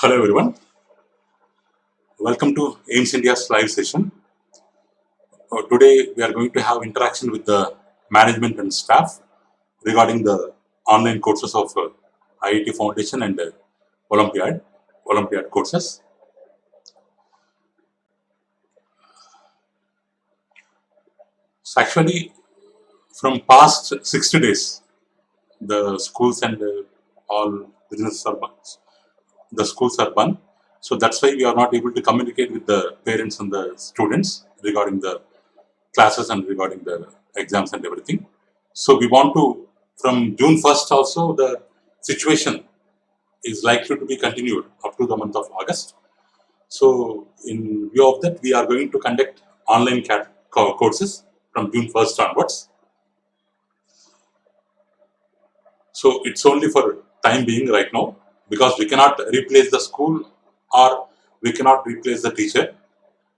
Hello everyone, welcome to AIMS India's live session. Today we are going to have interaction with the management and staff regarding the online courses of IIT Foundation and Olympiad courses. So actually from past 60 days, the schools and all businesses are the schools are banned. So that's why we are not able to communicate with the parents and the students regarding the classes and regarding the exams and everything. So we want to, from June 1st also, the situation is likely to be continued up to the month of August. So in view of that, we are going to conduct online courses from June 1st onwards. So it's only for time being right now, because we cannot replace the school or we cannot replace the teacher,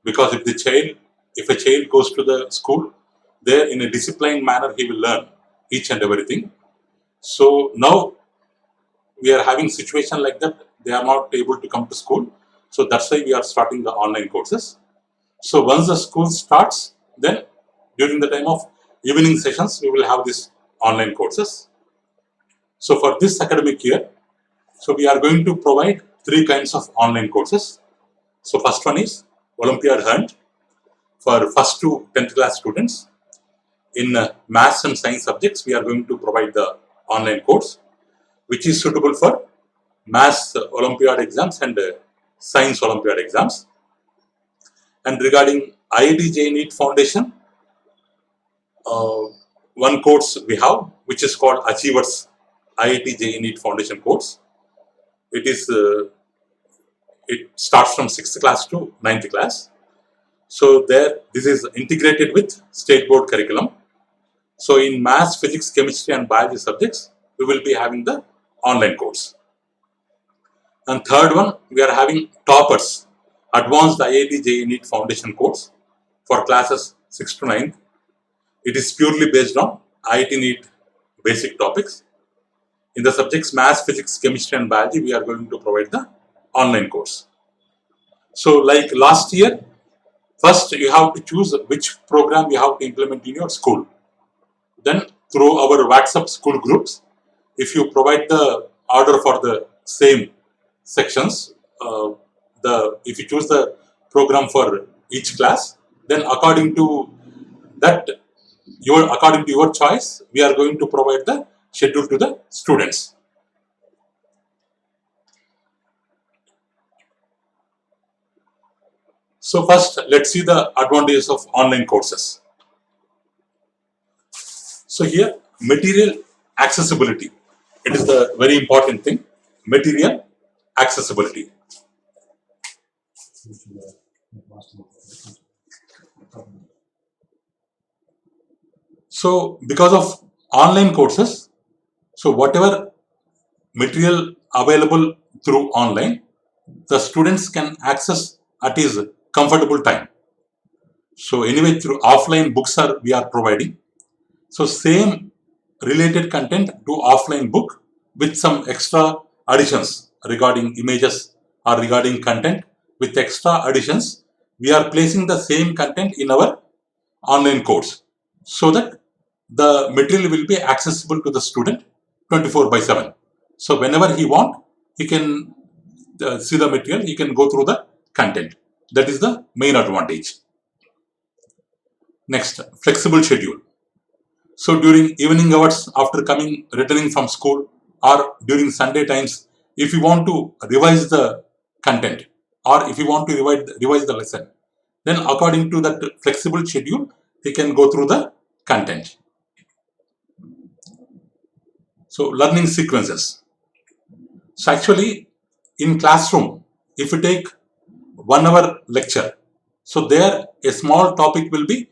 because if a child goes to the school, there in a disciplined manner he will learn each and everything. So now we are having situation like that, they are not able to come to school, so that's why we are starting the online courses. So once the school starts, then during the time of evening sessions we will have this online courses. So for this academic year, so we are going to provide 3 kinds of online courses. So first one is Olympiad Hunt for first to 10th class students. In maths and science subjects, we are going to provide the online course, which is suitable for maths Olympiad exams and science Olympiad exams. And regarding IIT JEE NEET Foundation, one course we have, which is called Achievers IIT JEE NEET Foundation course. It starts from 6th class to 9th class. So this is integrated with state board curriculum. So in maths, physics, chemistry and biology subjects, we will be having the online course. And third one, we are having Toppers, Advanced IIT JEE NEET Foundation course for classes 6 to 9. It is purely based on IIT NEET basic topics. In the subjects maths, physics, chemistry and biology, we are going to provide the online course. So like last year, first you have to choose which program you have to implement in your school. Then through our WhatsApp school groups, if you provide the order for the same sections, if you choose the program for each class, then according to your choice, we are going to provide the schedule to the students. So first, let's see the advantages of online courses. So here, material accessibility. It is the very important thing. Material accessibility. So because of online courses, so whatever material available through online, the students can access at his comfortable time. So anyway, through offline books we are providing. So same related content to offline book with some extra additions regarding images or regarding content with extra additions. We are placing the same content in our online course so that the material will be accessible to the student 24/7. So whenever he want, he can see the material, he can go through the content. That is the main advantage. Next, flexible schedule. So during evening hours after returning from school or during Sunday times, if you want to revise the content or if you want to revise the lesson, then according to that flexible schedule, he can go through the content. So learning sequences. So actually in classroom, if you take 1 hour lecture, so there a small topic will be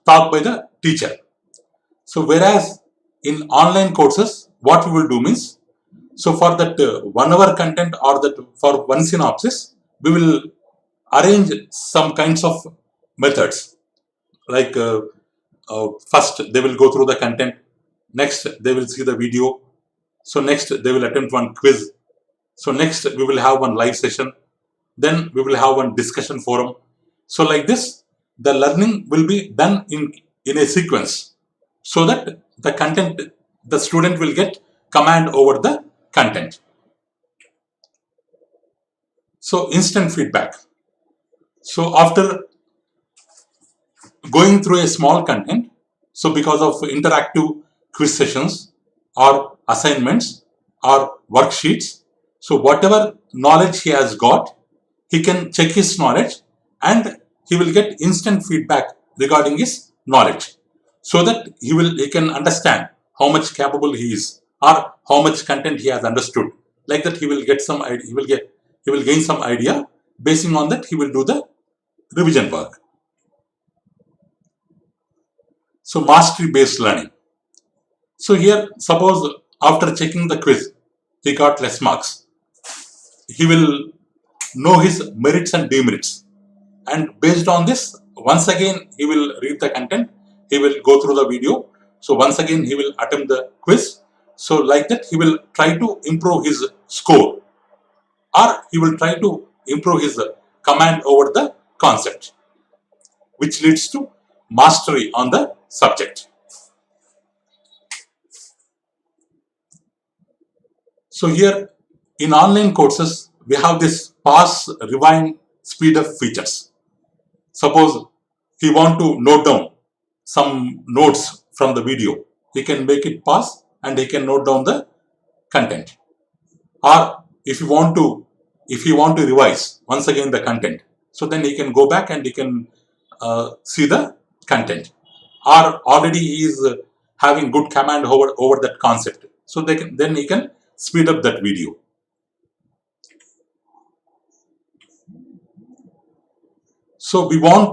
taught by the teacher. So whereas in online courses, what we will do means, so for that 1 hour content or that for one synopsis, we will arrange some kinds of methods. Like first they will go through the content, next they will see the video, so next they will attempt one quiz, So next we will have one live session. Then we will have one discussion forum. So like this, the learning will be done in a sequence so that the content, the student will get command over the content. So instant feedback. So after going through a small content, so because of interactive quiz sessions or assignments or worksheets, so whatever knowledge he has got, he can check his knowledge and he will get instant feedback regarding his knowledge, so that he can understand how much capable he is or how much content he has understood. Like that, he will get some idea, he will gain some idea. Basing on that, he will do the revision work. So mastery based learning. So here, suppose after checking the quiz, he got less marks. He will know his merits and demerits. And based on this, once again, he will read the content. He will go through the video. So once again, he will attempt the quiz. So like that, he will try to improve his score, or he will try to improve his command over the concept, which leads to mastery on the subject. So here in online courses, we have this pause, rewind, speed up features. Suppose he want to note down some notes from the video, he can make it pause and he can note down the content. Or if you want to revise once again the content, so then he can go back and he can see the content. Or already he is having good command over that concept, so then he can speed up that video. So we want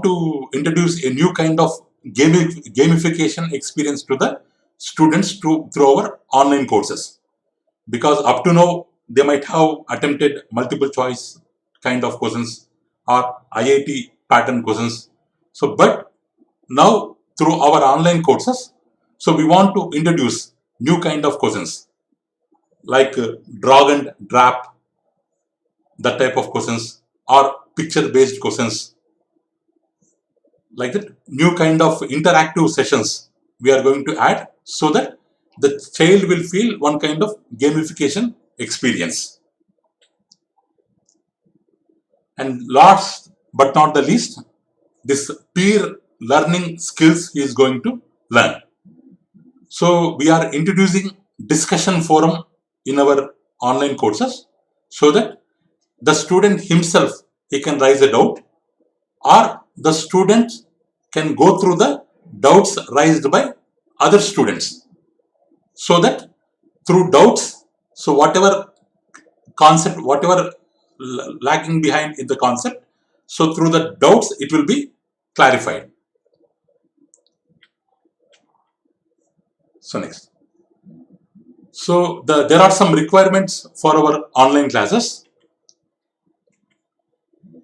to introduce a new kind of gamification experience to the students through our online courses, because up to now they might have attempted multiple choice kind of questions or IIT pattern questions. So but now through our online courses, so we want to introduce new kind of questions like drag and drop, that type of questions, or picture based questions. Like that, new kind of interactive sessions we are going to add, so that the child will feel one kind of gamification experience. And last but not the least, this peer learning skills he is going to learn. So we are introducing discussion forum in our online courses, so that the student himself, he can raise a doubt, or the student can go through the doubts raised by other students, so that through doubts, so whatever concept, whatever lagging behind in the concept, so through the doubts it will be clarified. So next, so there are some requirements for our online classes.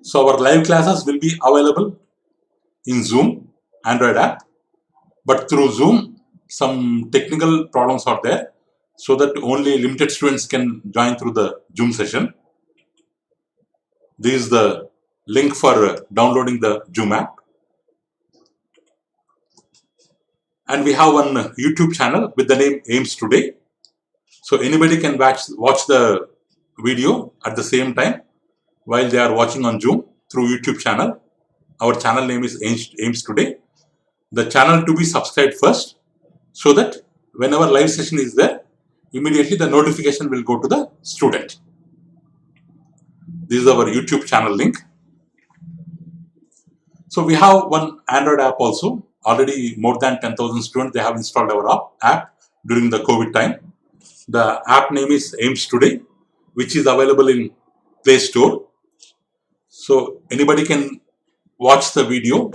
So our live classes will be available in Zoom Android app, but through Zoom some technical problems are there, so that only limited students can join through the Zoom session. This is the link for downloading the Zoom app. And we have one YouTube channel with the name AIMS Today. So anybody can watch the video at the same time while they are watching on Zoom through YouTube channel. Our channel name is AIMS Today. The channel to be subscribed first, so that whenever live session is there, immediately the notification will go to the student. This is our YouTube channel link. So we have one Android app also. Already more than 10,000 students, they have installed our app during the COVID time. The app name is AIMS Today, which is available in Play Store. So anybody can watch the video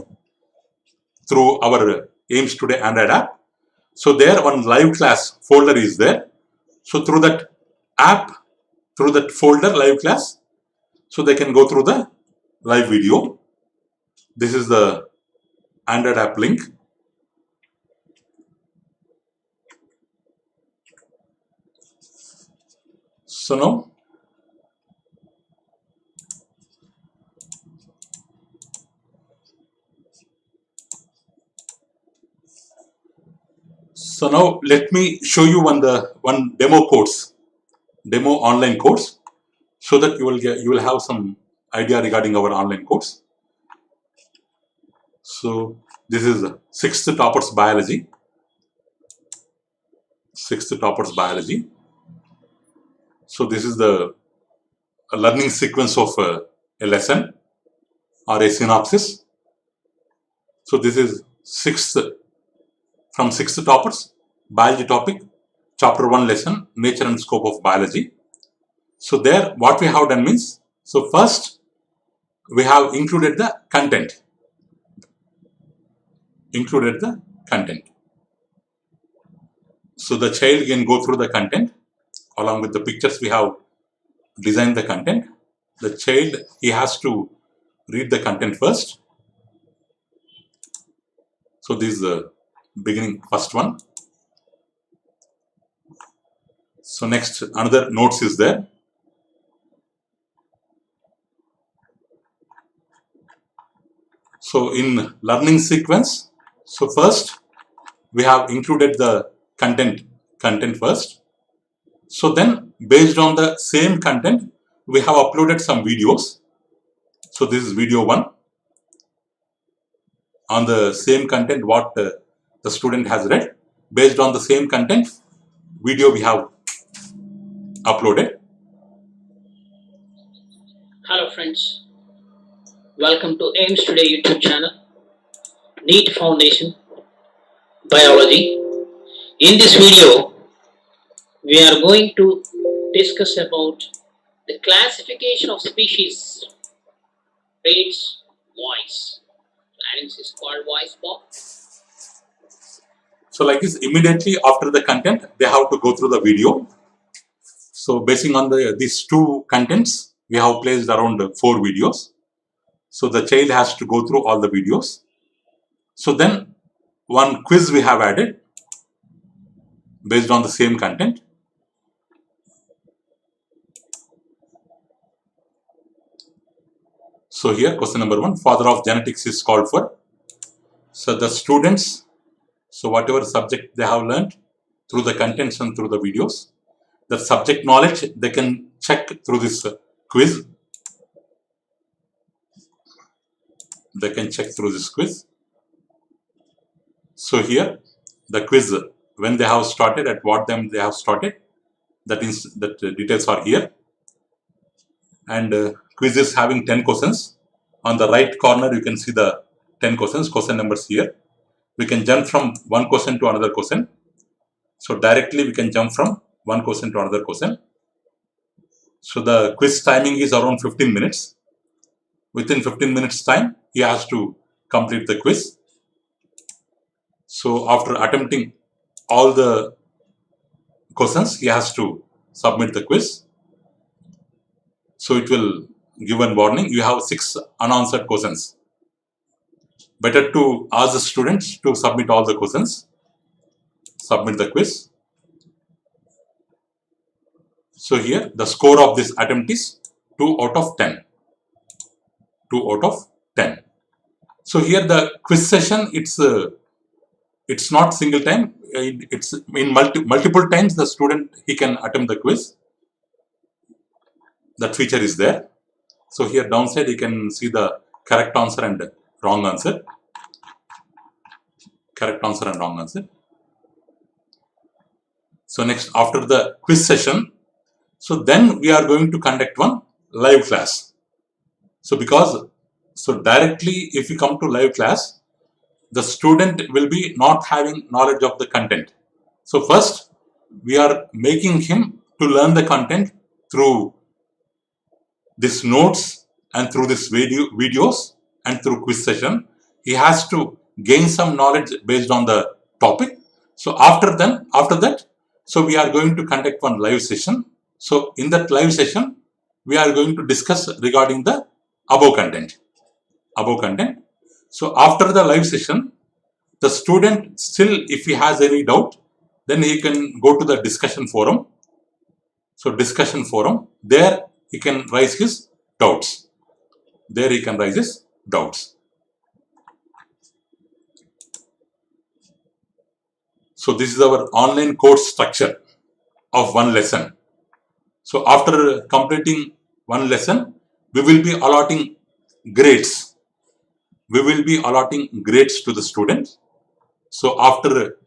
through our AIMS Today Android app. So there one live class folder is there. So through that app, through that folder live class, so they can go through the live video. This is the Android app link. So now, let me show you one demo online course, so that you will have some idea regarding our online course. So this is sixth toppers biology. So this is the learning sequence of a lesson or a synopsis. So this is from sixth toppers biology topic, chapter 1 lesson, nature and scope of biology. So there what we have done means, so first we have included the content. So the child can go through the content along with the pictures. We have designed the content. The child, he has to read the content first. So this is the beginning, first one. So next, another notes is there. So in learning sequence, so first we have included the content first. So then based on the same content, we have uploaded some videos. So this is video 1. On the same content what the student has read, based on the same content, video we have uploaded. Hello friends, welcome to AIMS Today YouTube channel, NEET Foundation, Biology. In this video, we are going to discuss about the classification of species, rates, voice. Larynx is called voice box. So like this, immediately after the content, they have to go through the video. So basing on these two contents, we have placed around 4 videos. So the child has to go through all the videos. So then one quiz we have added based on the same content. So here question number 1, father of genetics is called for. So the students, so whatever subject they have learned through the contents and through the videos, the subject knowledge they can check through this quiz. So here the quiz, when they have started, at what time they have started, that details are here. And quiz is having 10 questions. On the right corner you can see the 10 questions, question numbers here. We can jump from one question to another question. So directly we can jump from one question to another question. So the quiz timing is around 15 minutes. Within 15 minutes time, he has to complete the quiz. So after attempting all the questions, he has to submit the quiz. So it will give a warning, you have 6 unanswered questions. Better to ask the students to submit all the questions, submit the quiz. So here the score of this attempt is 2 out of 10. 2 out of 10. So here the quiz session, it's not single time, it's in multiple times the student, he can attempt the quiz. That feature is there. So here downside you can see the correct answer and wrong answer. So next, after the quiz session, so then we are going to conduct one live class. So directly if you come to live class, the student will be not having knowledge of the content. So first we are making him to learn the content through this notes and through this videos and through quiz session. He has to gain some knowledge based on the topic. So after that, so we are going to conduct one live session. So in that live session, we are going to discuss regarding the above content. So after the live session, the student still, if he has any doubt, then he can go to the discussion forum. So discussion forum, there he can raise his doubts. There he can raise his doubts. So this is our online course structure of one lesson. So after completing one lesson, we will be allotting grades. We will be allotting grades to the students. So after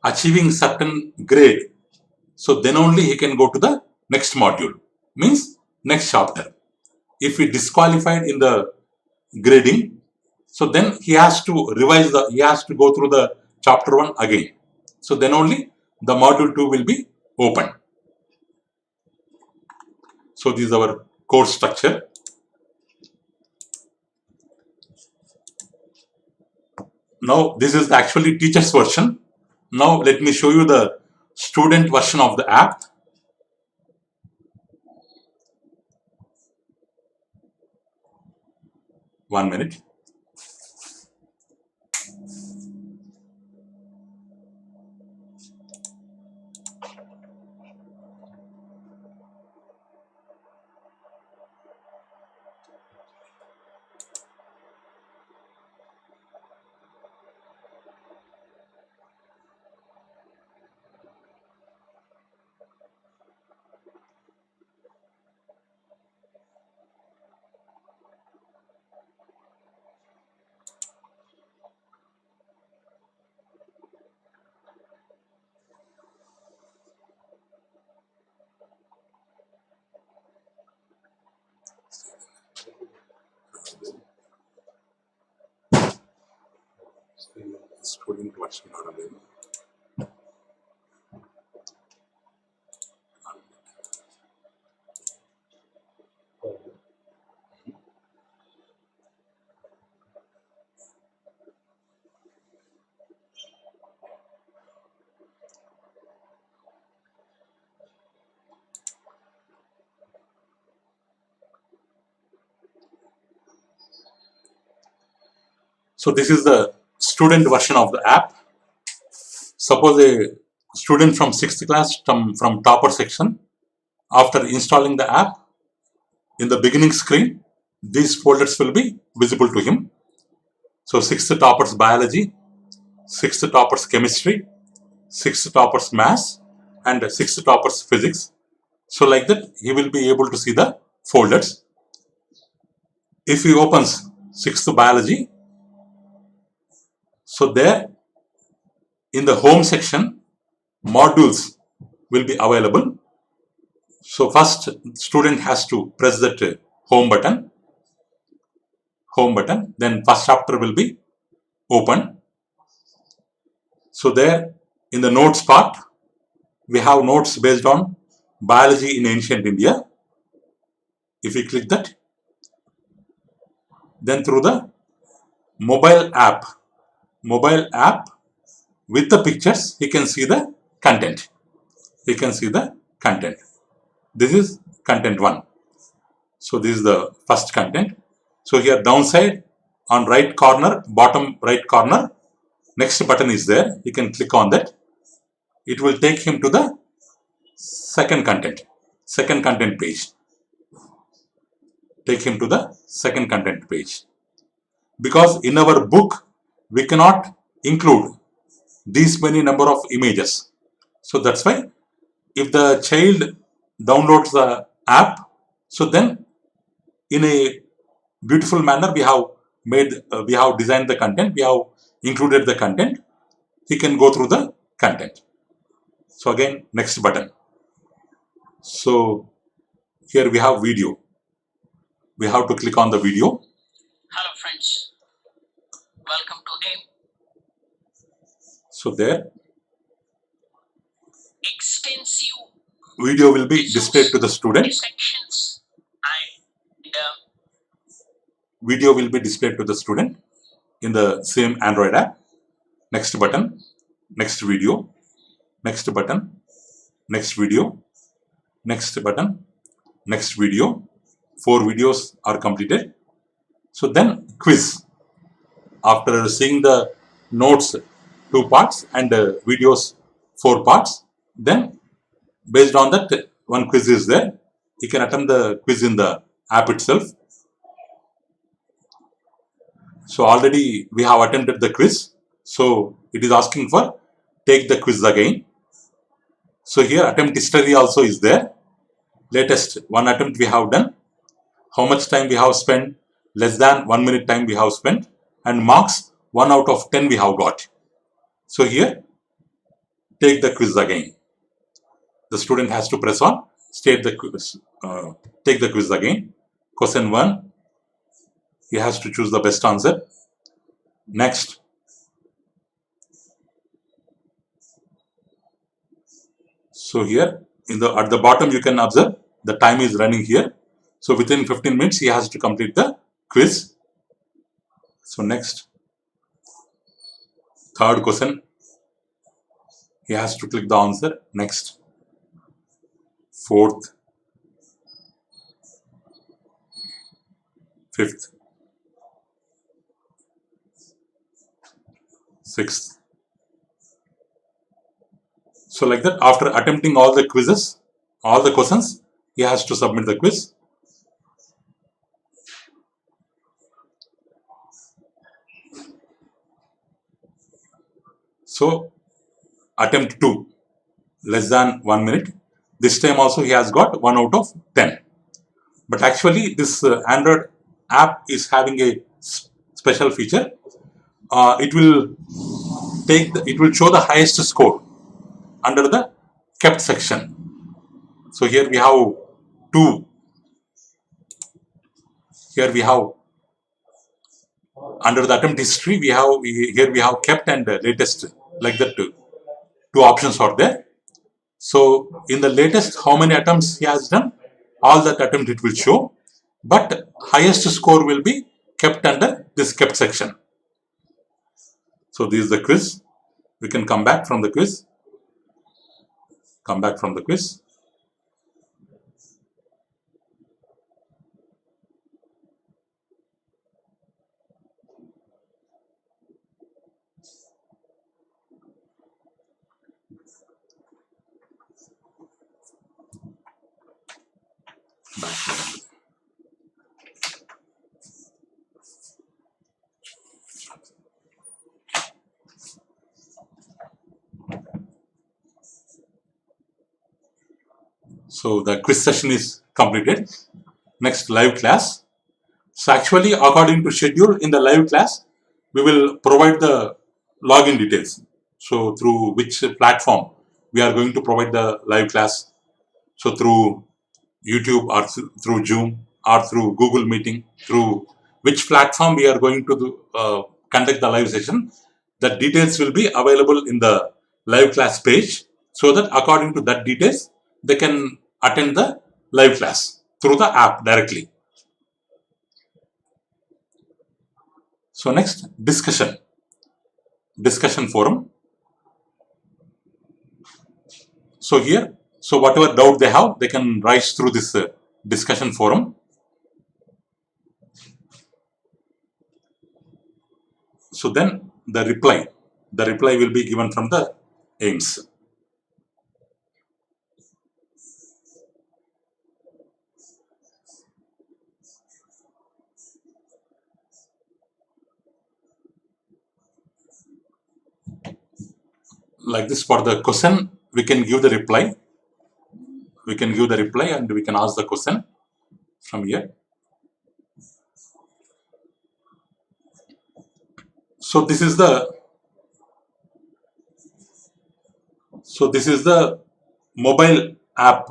achieving certain grade, so then only he can go to the next module, means next chapter. If he disqualified in the grading, so then he has to revise he has to go through the chapter 1 again. So then only the module 2 will be open. So this is our course structure. Now this is actually teacher's version. Now let me show you the student version of the app. One minute. Student version available. So this is the student version of the app. Suppose a student from 6th class from topper section, after installing the app, in the beginning screen, these folders will be visible to him. So 6th toppers biology, 6th toppers chemistry, 6th toppers maths, and 6th toppers physics. So like that, he will be able to see the folders. If he opens 6th biology, so there in the home section, modules will be available. So first, student has to press that home button, then first chapter will be open. So there in the notes part, we have notes based on biology in ancient India. If we click that, then through the mobile app with the pictures, he can see the content. This is content 1. So this is the first content. So here downside on right corner, bottom right corner, next button is there. You can click on that. It will take him to the second content page. Take him to the second content page. Because in our book, we cannot include these many number of images. So that's why if the child downloads the app, so then in a beautiful manner we have designed the content, we have included the content. He can go through the content. So again, next button. So here we have video. We have to click on the video. Hello friends, welcome to AIM. So there Extensive video will be displayed to the student. sections and Video will be displayed to the student in the same Android app. Next button, next video, next button, next video, next button, next video. 4 videos are completed. So then quiz. After seeing the notes 2 parts and videos 4 parts, then based on that one quiz is there. He can attempt the quiz in the app itself. So already we have attempted the quiz. So it is asking for take the quiz again. So here attempt history also is there. Latest one attempt we have done. How much time we have spent? Less than 1 minute time we have spent, and marks 1 out of 10 we have got. So here take the quiz again. The student has to press on state the quiz, take the quiz again. Question 1, he has to choose the best answer. Next, so here at the bottom you can observe the time is running here. So within 15 minutes he has to complete the quiz. So next, third question, he has to click the answer. Next, fourth, fifth, sixth. So like that, after attempting all the quizzes, all the questions, he has to submit the quiz. So attempt 2, less than 1 minute. This time also he has got 1 out of 10. But actually this Android app is having a special feature. It will show the highest score under the kept section. So here we have 2. Here we have under the attempt history we have kept and latest, like that. 2 options are there. So in the latest, how many attempts he has done, all that attempt it will show, but highest score will be kept under this kept section. So this is the quiz. We can come back from the quiz. Come back from the quiz. So the quiz session is completed. Next, live class. So actually, according to schedule in the live class, we will provide the login details. So through which platform we are going to provide the live class. So through YouTube or through Zoom or through Google Meeting, through which platform we are going to conduct the live session. The details will be available in the live class page, so that according to that details, they can attend the live class through the app directly. So next, discussion forum. So here, so whatever doubt they have, they can rise through this discussion forum. So then the reply will be given from the AIMS. Like this, for the question, we can give the reply. We can give the reply and we can ask the question from here. So this is the mobile app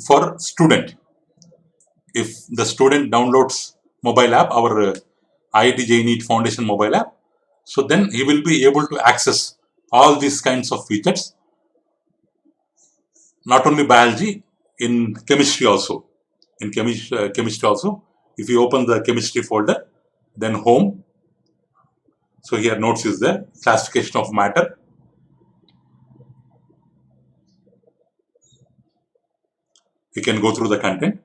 for student. If the student downloads mobile app, our IIT JEE NEET Foundation mobile app, so then he will be able to access all these kinds of features. Not only biology, in chemistry also. In chemistry also, if you open the chemistry folder, then home. So here notes is there, classification of matter. You can go through the content.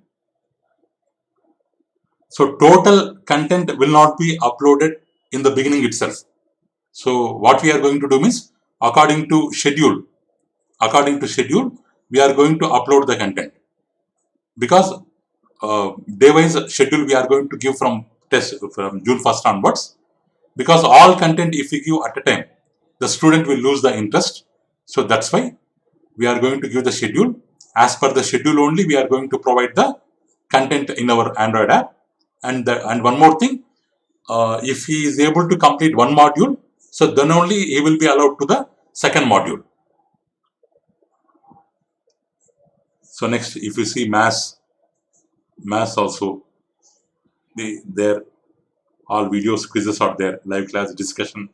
So total content will not be uploaded in the beginning itself. So what we are going to do means, according to schedule, we are going to upload the content, because day-wise schedule we are going to give from June 1st onwards, because all content if we give at a time, the student will lose the interest. So that's why we are going to give the schedule. As per the schedule only, we are going to provide the content in our Android app. And one more thing, if he is able to complete one module, so then only he will be allowed to the second module. So next, if you see maths also, there all videos, quizzes are there, live class, discussion,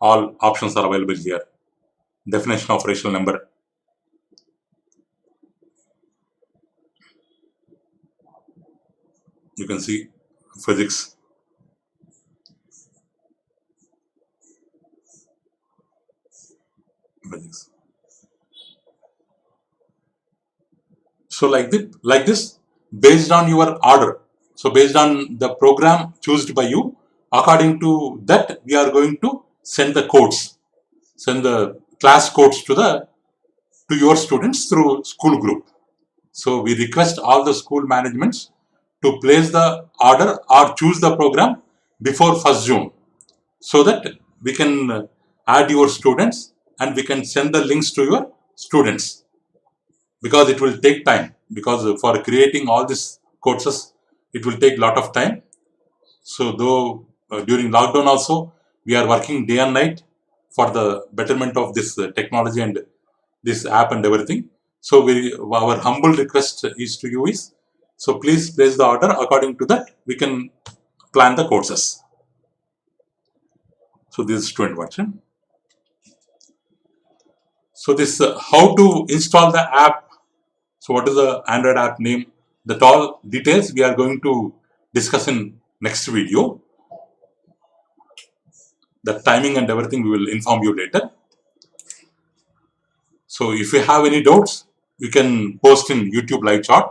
all options are available here. Definition of rational number. You can see physics. So like this, based on your order. So based on the program chosen by you, according to that, we are going to send the codes, send the class codes to your students through school group. So we request all the school managements to place the order or choose the program before 1st June, so that we can add your students and we can send the links to your students, because it will take time, because for creating all these courses it will take a lot of time. So though during lockdown also we are working day and night for the betterment of this technology and this app and everything. So our humble request is to you is, so please place the order. According to that, we can plan the courses. So this is student version. So this how to install the app. So what is the Android app name? That all details we are going to discuss in next video. The timing and everything we will inform you later. So if you have any doubts, you can post in YouTube live chat.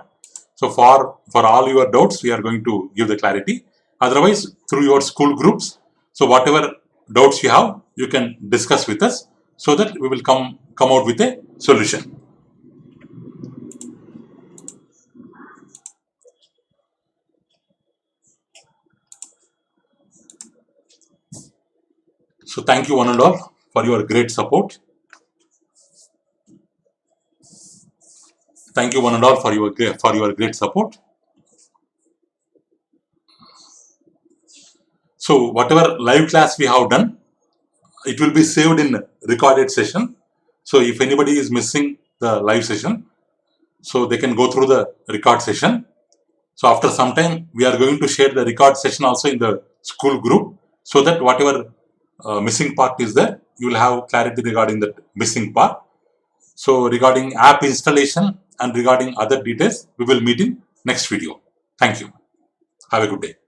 So for all your doubts, we are going to give the clarity. Otherwise, through your school groups, so whatever doubts you have, you can discuss with us, so that we will come out with a solution. So thank you one and all for your great support. Thank you one and all for your great support. So whatever live class we have done, it will be saved in recorded session. So if anybody is missing the live session, so they can go through the record session. So after some time, we are going to share the record session also in the school group, so that whatever missing part is there, you will have clarity regarding that missing part. So regarding app installation and regarding other details, we will meet in next video. Thank you. Have a good day.